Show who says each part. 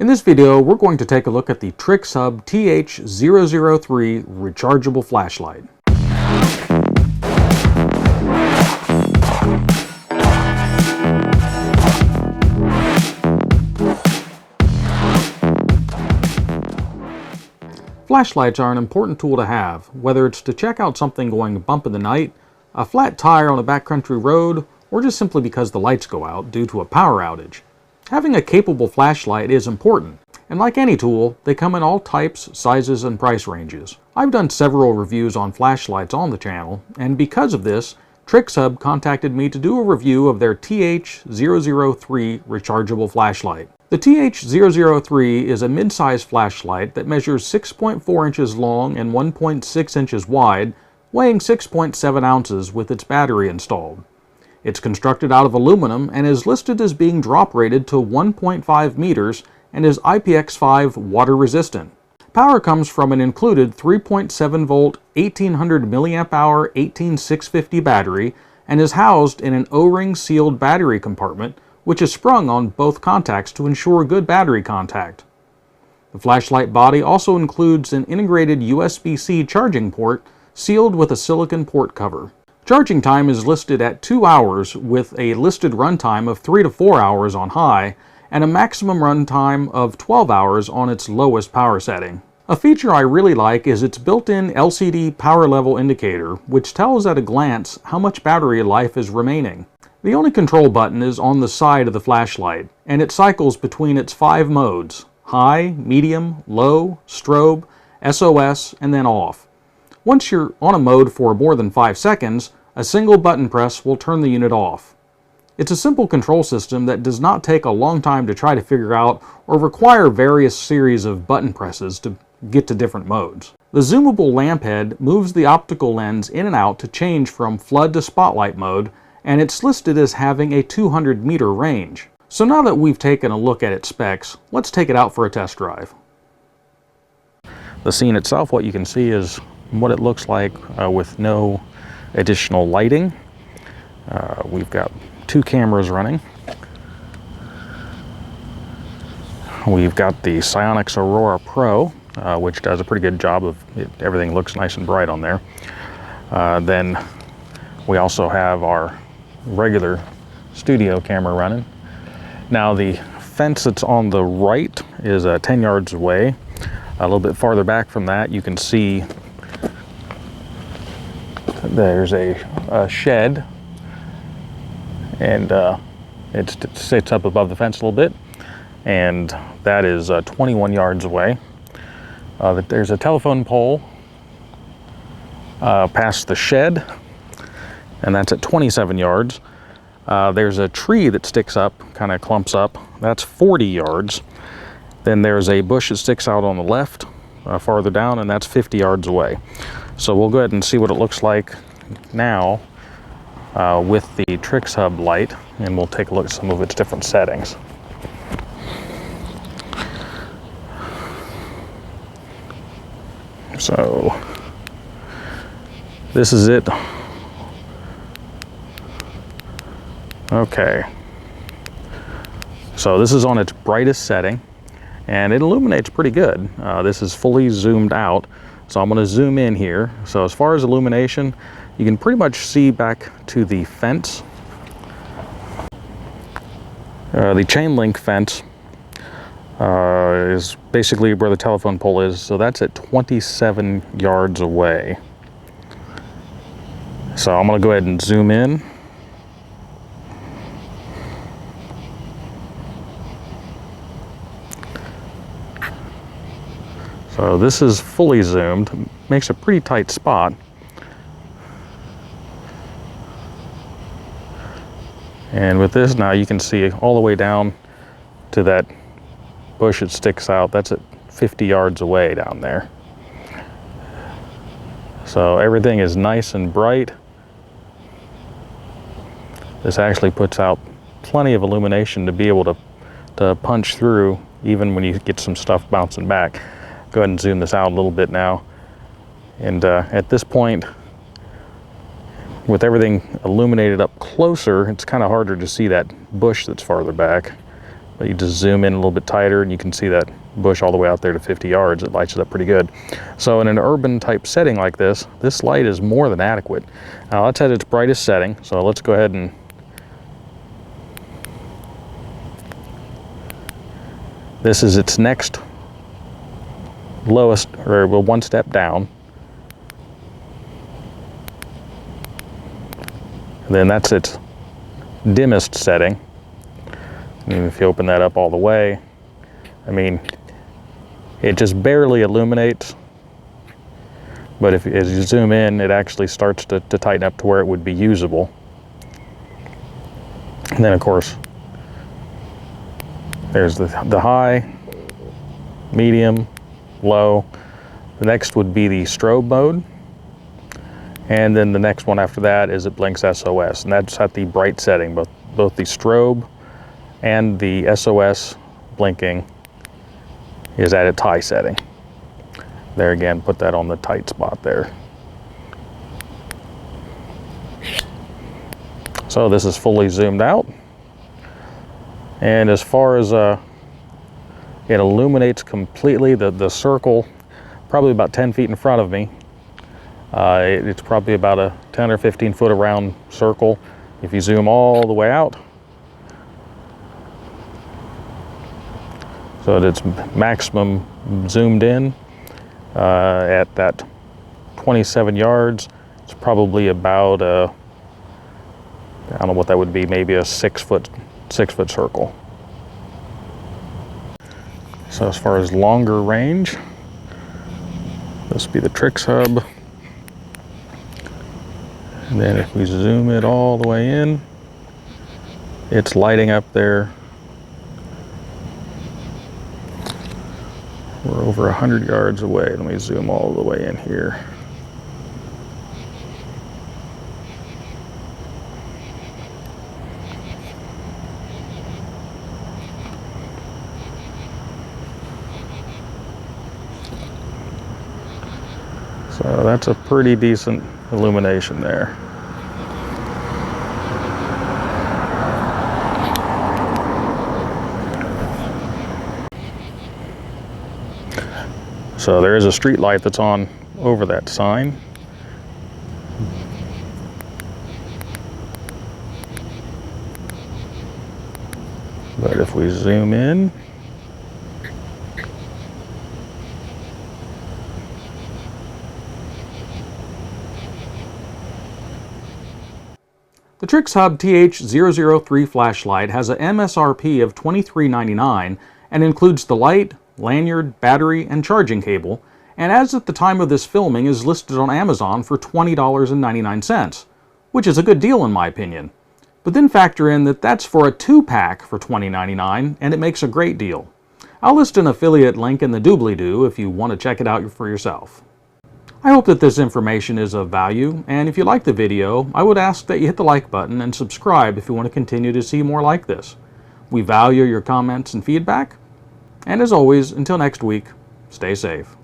Speaker 1: In this video, we're going to take a look at the TrixHub TH003 rechargeable flashlight. Flashlights are an important tool to have, whether it's to check out something going bump in the night, a flat tire on a backcountry road, or just simply because the lights go out due to a power outage. Having a capable flashlight is important, and like any tool, they come in all types, sizes, and price ranges. I've done several reviews on flashlights on the channel, and because of this, TrixHub contacted me to do a review of their TH003 rechargeable flashlight. The TH003 is a mid-size flashlight that measures 6.4 inches long and 1.6 inches wide, weighing 6.7 ounces with its battery installed. It's constructed out of aluminum and is listed as being drop rated to 1.5 meters and is IPX5 water resistant. Power comes from an included 3.7 volt 1800 milliamp hour 18650 battery and is housed in an O-ring sealed battery compartment which is sprung on both contacts to ensure good battery contact. The flashlight body also includes an integrated USB-C charging port sealed with a silicon port cover. Charging time is listed at 2 hours with a listed runtime of 3 to 4 hours on high and a maximum runtime of 12 hours on its lowest power setting. A feature I really like is its built-in LCD power level indicator, which tells at a glance how much battery life is remaining. The only control button is on the side of the flashlight, and it cycles between its 5 modes: high, medium, low, strobe, SOS, and then off. Once you're on a mode for more than 5 seconds, a single button press will turn the unit off. It's a simple control system that does not take a long time to try to figure out or require various series of button presses to get to different modes. The zoomable lamp head moves the optical lens in and out to change from flood to spotlight mode, and it's listed as having a 200 meter range. So now that we've taken a look at its specs, let's take it out for a test drive. The scene itself, what you can see is what it looks like with no additional lighting. We've got 2 cameras running. We've got the Psionics Aurora Pro, which does a pretty good job of it. Everything looks nice and bright on there. Then we also have our regular studio camera running. Now the fence that's on the right is 10 yards away. A little bit farther back from that you can see there's a shed, and it sits up above the fence a little bit, and that is 21 yards away. There's a telephone pole past the shed, and that's at 27 yards. There's a tree that sticks up, kind of clumps up, that's 40 yards. Then there's a bush that sticks out on the left farther down, and that's 50 yards away. So we'll go ahead and see what it looks like now with the TrixHub light, and we'll take a look at some of its different settings. So this is it. Okay, so this is on its brightest setting, and it illuminates pretty good. This is fully zoomed out, so I'm going to zoom in here. So as far as illumination, you can pretty much see back to the fence. The chain link fence is basically where the telephone pole is, so that's at 27 yards away. So I'm going to go ahead and zoom in. So this is fully zoomed, makes a pretty tight spot. And with this now you can see all the way down to that bush that sticks out. That's at 50 yards away down there. So everything is nice and bright. This actually puts out plenty of illumination to be able to punch through even when you get some stuff bouncing back. Go ahead and zoom this out a little bit now. And at this point, with everything illuminated up closer, it's kind of harder to see that bush that's farther back. But you just zoom in a little bit tighter and you can see that bush all the way out there to 50 yards. It lights it up pretty good. So in an urban type setting like this, this light is more than adequate. Now that's at its brightest setting, so let's go ahead and this is its next lowest, or well, one step down. And then that's its dimmest setting. And if you open that up all the way, I mean, it just barely illuminates. But if as you zoom in, it actually starts to tighten up to where it would be usable. And then of course, there's the high, medium, low. The next would be the strobe mode. And then the next one after that is it blinks SOS, and that's at the bright setting. Both the strobe and the SOS blinking is at its high setting. There again, put that on the tight spot there. So this is fully zoomed out. And as far as it illuminates completely, the circle, probably about 10 feet in front of me, it's probably about a 10 or 15 foot around circle. If you zoom all the way out, so that it's maximum zoomed in at that 27 yards, it's probably about a, I don't know what that would be, maybe a 6 foot circle. So as far as longer range, this would be the TrixHub. And then if we zoom it all the way in, it's lighting up there. We're over 100 yards away. Let me zoom all the way in here. So that's a pretty decent illumination there. So there is a street light that's on over that sign. But if we zoom in,
Speaker 2: the TrixHub TH003 flashlight has a MSRP of $23.99 and includes the light, lanyard, battery, and charging cable, and as at the time of this filming is listed on Amazon for $20.99, which is a good deal in my opinion. But then factor in that that's for a 2-pack for $20.99, and it makes a great deal. I'll list an affiliate link in the doobly-doo if you want to check it out for yourself. I hope that this information is of value, and if you like the video, I would ask that you hit the like button and subscribe if you want to continue to see more like this. We value your comments and feedback, and as always, until next week, stay safe.